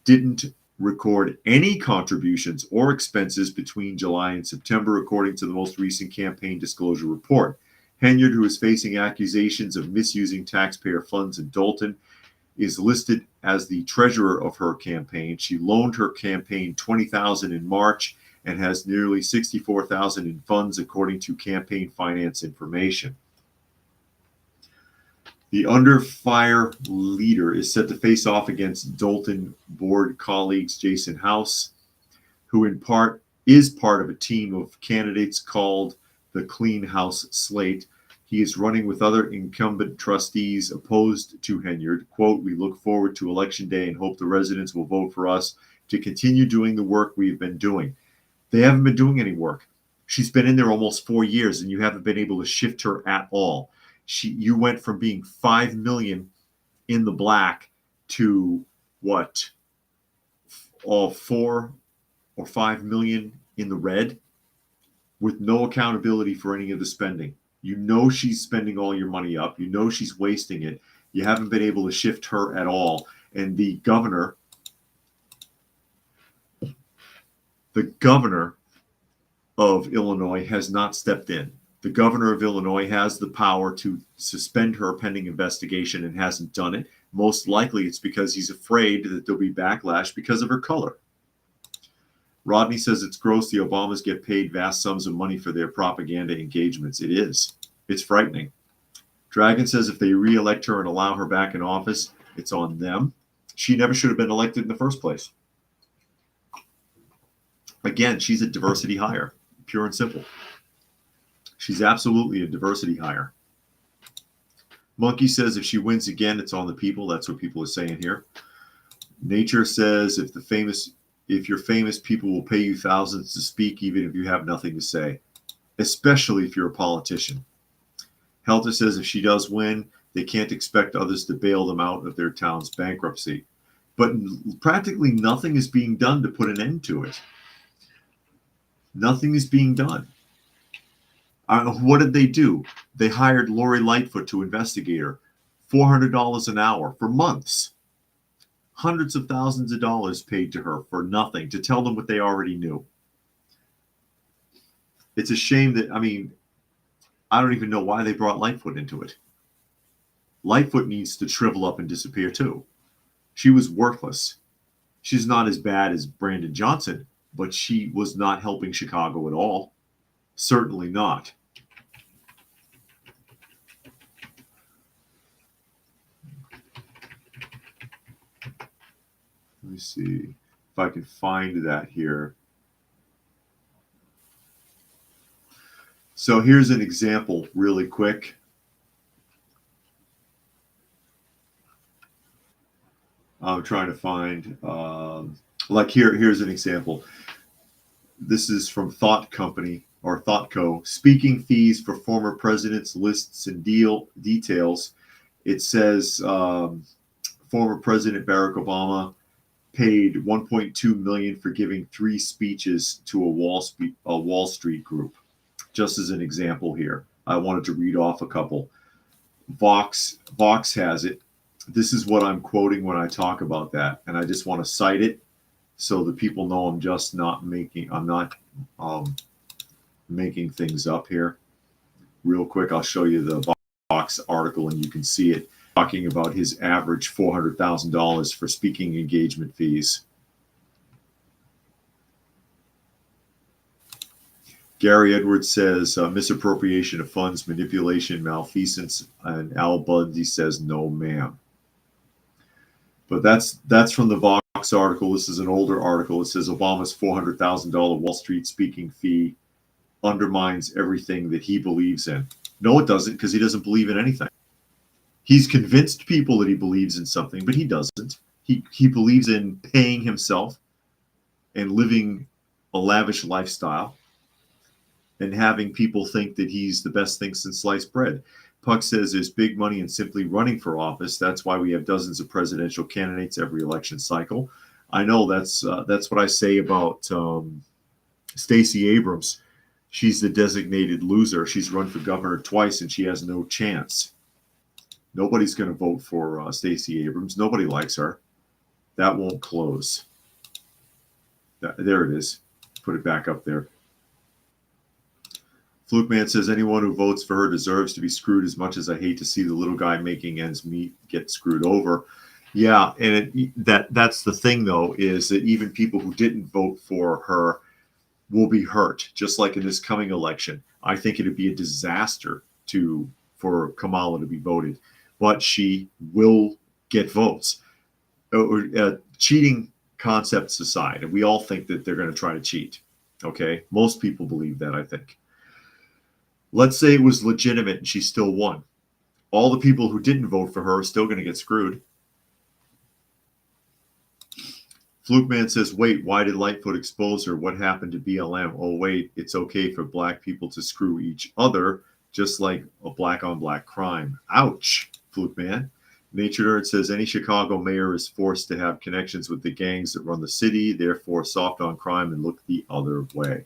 didn't record any contributions or expenses between July and September, according to the most recent campaign disclosure report. Henyard, who is facing accusations of misusing taxpayer funds in Dalton, is listed as the treasurer of her campaign. She loaned her campaign $20,000 in March and has nearly $64,000 in funds, according to campaign finance information. The under fire leader is set to face off against Dalton board colleagues Jason House, who is part of a team of candidates called the Clean House Slate. He is running with other incumbent trustees opposed to Henyard. Quote, we look forward to Election Day and hope the residents will vote for us to continue doing the work we've been doing. They haven't been doing any work. She's been in there almost 4 years, and you haven't been able to shift her at all. You went from being $5 million in the black to what? All $4 or $5 million in the red, with no accountability for any of the spending. You know she's spending all your money up. You know she's wasting it. You haven't been able to shift her at all. And the governor of Illinois has not stepped in. The governor of Illinois has the power to suspend her pending investigation and hasn't done it. Most likely it's because he's afraid that there'll be backlash because of her color. Rodney says it's gross the Obamas get paid vast sums of money for their propaganda engagements. It is. It's frightening. Dragon says if they re-elect her and allow her back in office, it's on them. She never should have been elected in the first place. Again, she's a diversity hire, pure and simple. She's absolutely a diversity hire. Monkey says if she wins again, it's on the people. That's what people are saying here. Nature says if you're famous, people will pay you thousands to speak, even if you have nothing to say, especially if you're a politician. Helter says if she does win, they can't expect others to bail them out of their town's bankruptcy. But practically nothing is being done to put an end to it. Nothing is being done. What did they do? They hired Lori Lightfoot to investigate her. $400 an hour for months. Hundreds of thousands of dollars paid to her for nothing, to tell them what they already knew. It's a shame that, I don't even know why they brought Lightfoot into it. Lightfoot needs to shrivel up and disappear too. She was worthless. She's not as bad as Brandon Johnson, but she was not helping Chicago at all. Certainly not. Let me see if I can find that here. So here's an example really quick. I'm trying to find, here's an example. This is from Thought Company, or ThoughtCo, speaking fees for former presidents, lists and details. It says former President Barack Obama paid $1.2 million for giving 3 speeches to a Wall Street group. Just as an example here, I wanted to read off a couple. Vox has it. This is what I'm quoting when I talk about that, and I just want to cite it so that people know I'm just not making. I'm not making things up here. Real quick, I'll show you the Vox article, and you can see it talking about his average $400,000 for speaking engagement fees. Gary Edwards says misappropriation of funds, manipulation, malfeasance, and Al Bundy says no, ma'am. But that's from the Vox article. This is an older article. It says Obama's $400,000 Wall Street speaking fee undermines everything that he believes in. No, it doesn't, because he doesn't believe in anything. He's convinced people that he believes in something, but he doesn't. He believes in paying himself and living a lavish lifestyle and having people think that he's the best thing since sliced bread. Puck says there's big money in simply running for office. That's why we have dozens of presidential candidates every election cycle. I know that's what I say about Stacey Abrams. She's the designated loser. She's run for governor twice, and she has no chance. Nobody's going to vote for Stacey Abrams. Nobody likes her. That won't close. There it is. Put it back up there. Fluke Man says anyone who votes for her deserves to be screwed as much as I hate to see the little guy making ends meet get screwed over. Yeah, and that's the thing, though, is that even people who didn't vote for her will be hurt, just like in this coming election. I think it would be a disaster for Kamala to be voted, but she will get votes. Cheating concepts aside, and we all think that they're going to try to cheat. Okay, most people believe that, I think. Let's say it was legitimate and she still won. All the people who didn't vote for her are still going to get screwed. Fluke Man says, wait, why did Lightfoot expose her? What happened to BLM? Oh, wait, it's okay for black people to screw each other, just like a black-on-black crime. Ouch, Fluke Man. Nature Nerd says, any Chicago mayor is forced to have connections with the gangs that run the city, therefore soft on crime and look the other way.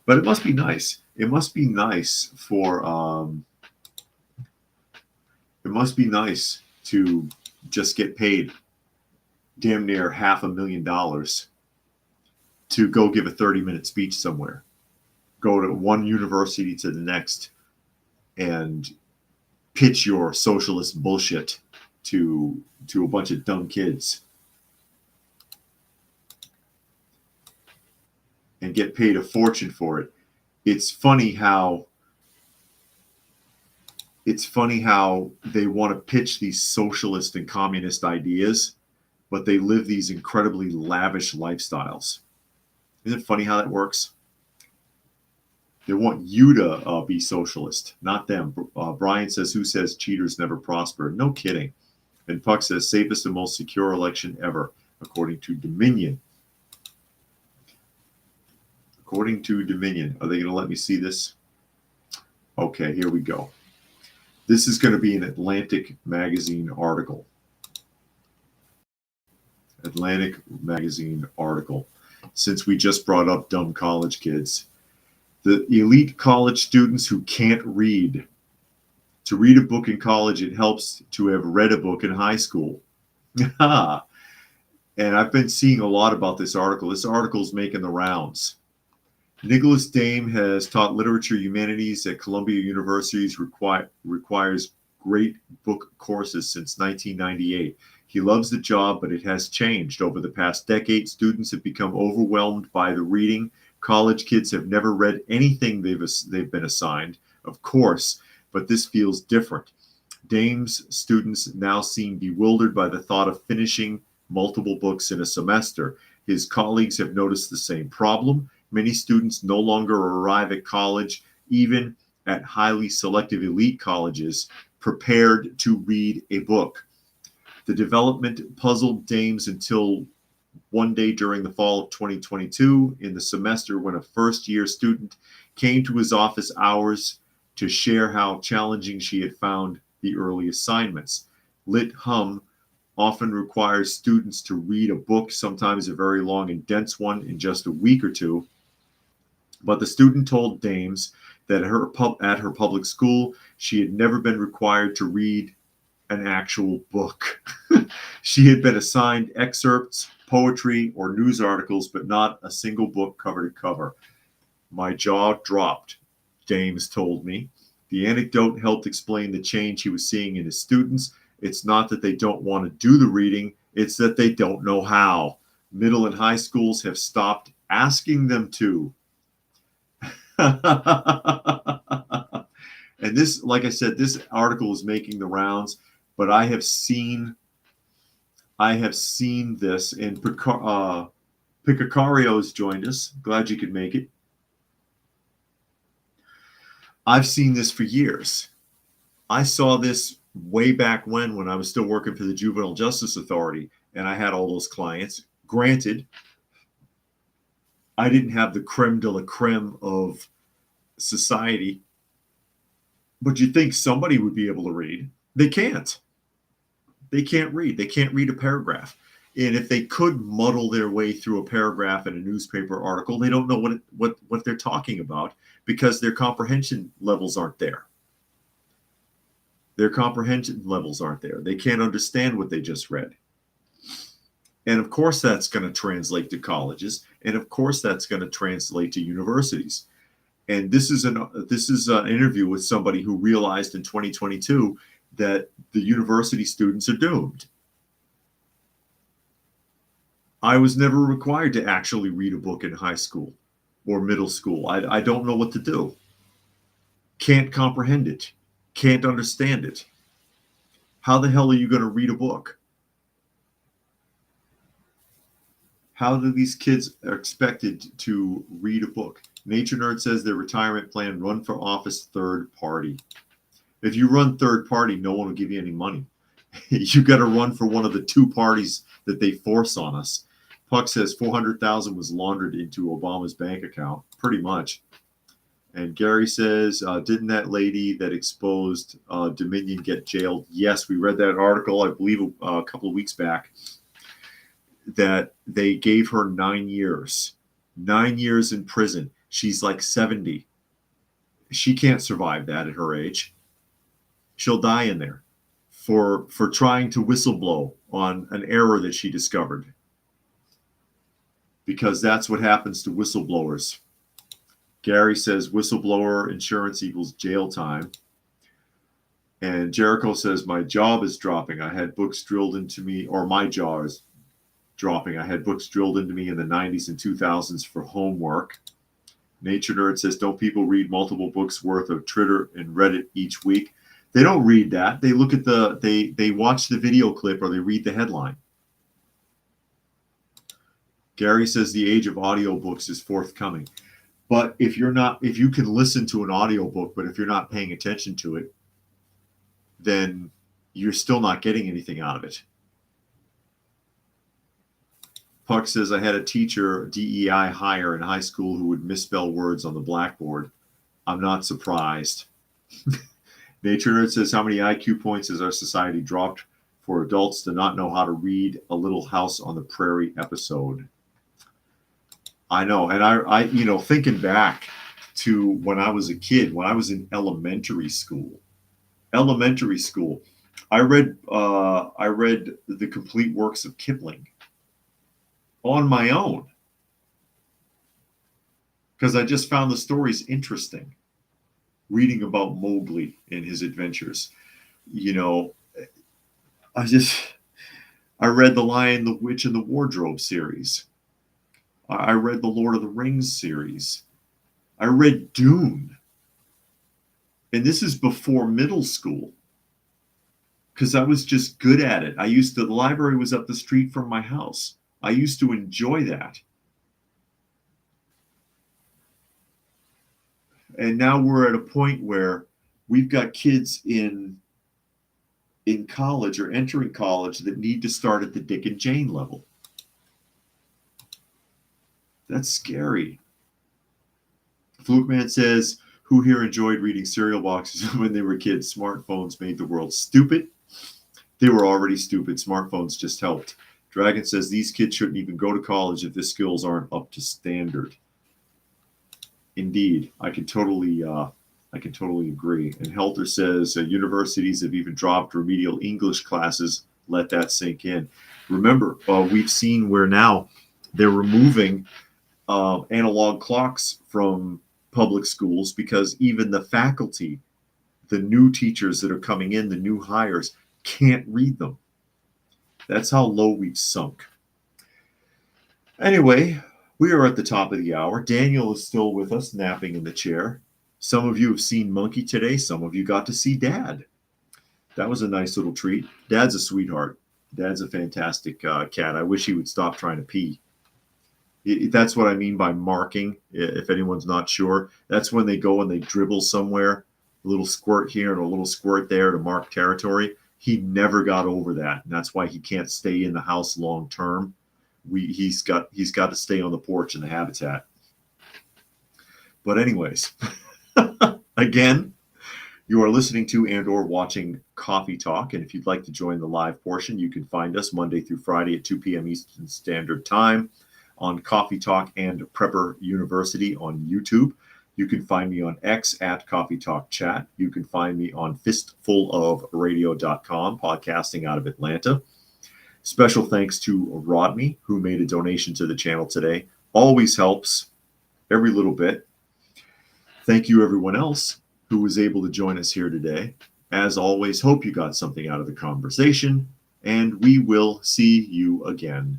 But it must be nice. It must be nice to just get paid damn near $500,000 to go give a 30-minute speech somewhere, go to one university to the next, and pitch your socialist bullshit to a bunch of dumb kids and get paid a fortune for it. It's funny how they want to pitch these socialist and communist ideas, but they live these incredibly lavish lifestyles. Isn't it funny how that works? They want you to be socialist, not them. Brian says, who says cheaters never prosper? No kidding. And Puck says, safest and most secure election ever, according to Dominion. According to Dominion. Are they going to let me see this? Okay, here we go. This is going to be an Atlantic magazine article. Atlantic magazine article. Since we just brought up dumb college kids. The elite college students who can't read. To read a book in college, it helps to have read a book in high school. And I've been seeing a lot about this article. This article's making the rounds. Nicholas Dame has taught literature humanities at Columbia University's requires great book courses since 1998. He loves the job, but it has changed. Over the past decade, students have become overwhelmed by the reading. College kids have never read anything they've been assigned, of course, but this feels different. Dame's students now seem bewildered by the thought of finishing multiple books in a semester. His colleagues have noticed the same problem. Many students no longer arrive at college, even at highly selective elite colleges, prepared to read a book. The development puzzled Dames until one day during the fall of 2022 in the semester when a first-year student came to his office hours to share how challenging she had found the early assignments. Lit Hum often requires students to read a book, sometimes a very long and dense one, in just a week or two. But the student told Dames that at her public school, she had never been required to read an actual book. She had been assigned excerpts, poetry, or news articles, but not a single book cover to cover. My jaw dropped, Dames told me. The anecdote helped explain the change he was seeing in his students. It's not that they don't want to do the reading, it's that they don't know how. Middle and high schools have stopped asking them to. And this, like I said, this article is making the rounds, but I have seen this, and Picacario's joined us. Glad you could make it. I've seen this for years. I saw this way back when I was still working for the Juvenile Justice Authority, and I had all those clients. Granted, I didn't have the creme de la creme of society, but you'd think somebody would be able to read. They can't. They can't read. They can't read a paragraph. And if they could muddle their way through a paragraph in a newspaper article, they don't know what they're talking about because their comprehension levels aren't there. Their comprehension levels aren't there. They can't understand what they just read. And of course, that's going to translate to colleges. And of course, that's going to translate to universities. And this is an interview with somebody who realized in 2022 that the university students are doomed. I was never required to actually read a book in high school or middle school. I don't know what to do. Can't comprehend it. Can't understand it. How the hell are you going to read a book? How do these kids are expected to read a book? Nature Nerd says their retirement plan, run for office third party. If you run third party, no one will give you any money. You got to run for one of the two parties that they force on us. Puck says 400,000 was laundered into Obama's bank account, pretty much. And Gary says, didn't that lady that exposed Dominion get jailed? Yes, we read that article, I believe, a couple of weeks back, that they gave her 9 years. 9 years in prison. She's like 70. She can't survive that at her age. She'll die in there for trying to whistleblow on an error that she discovered. Because that's what happens to whistleblowers. Gary says whistleblower insurance equals jail time. And Jericho says my job is dropping. I had books drilled into me, or my jaw is dropping. I had books drilled into me in the 90s and 2000s for homework. Nature Nerd says, don't people read multiple books worth of Twitter and Reddit each week? They don't read that. They look at they watch the video clip or they read the headline. Gary says the age of audiobooks is forthcoming. But if you can listen to an audiobook, but if you're not paying attention to it, then you're still not getting anything out of it. Puck says, I had a teacher, DEI hire in high school, who would misspell words on the blackboard. I'm not surprised. Nature Nerd says, how many IQ points has our society dropped for adults to not know how to read a Little House on the Prairie episode? I know. And I thinking back to when I was a kid, when I was in elementary school, I read the complete works of Kipling on my own because I just found the stories interesting. Reading about Mowgli and his adventures, I read The Lion, the Witch, and the Wardrobe series. I read the Lord of the Rings series. I read Dune. And this is before middle school because I was just good at it. The library was up the street from my house. I used to enjoy that. And now we're at a point where we've got kids in college or entering college that need to start at the Dick and Jane level. That's scary. Fluke Man says, who here enjoyed reading cereal boxes when they were kids? Smartphones made the world stupid. They were already stupid. Smartphones just helped. Dragon says these kids shouldn't even go to college if their skills aren't up to standard. Indeed, I can totally agree. And Helter says universities have even dropped remedial English classes. Let that sink in. Remember, we've seen where now they're removing analog clocks from public schools because even the faculty, the new teachers that are coming in, the new hires, can't read them. That's how low we've sunk. Anyway, we are at the top of the hour. Daniel is still with us, napping in the chair. Some of you have seen Monkey today. Some of you got to see Dad. That was a nice little treat. Dad's a sweetheart. Dad's a fantastic cat. I wish he would stop trying to pee. That's what I mean by marking, if anyone's not sure. That's when they go and they dribble somewhere, a little squirt here and a little squirt there to mark territory. He never got over that, and that's why he can't stay in the house long term. He's got to stay on the porch in the habitat. But anyways, again, you are listening to and or watching Coffee Talk, and if you'd like to join the live portion, you can find us Monday through Friday at 2 p.m. Eastern Standard Time on Coffee Talk and Prepper University on YouTube. You can find me on X at Coffee Talk Chat. You can find me on fistfulofradio.com, podcasting out of Atlanta. Special thanks to Rodney, who made a donation to the channel today. Always helps, every little bit. Thank you, everyone else who was able to join us here today. As always, hope you got something out of the conversation, and we will see you again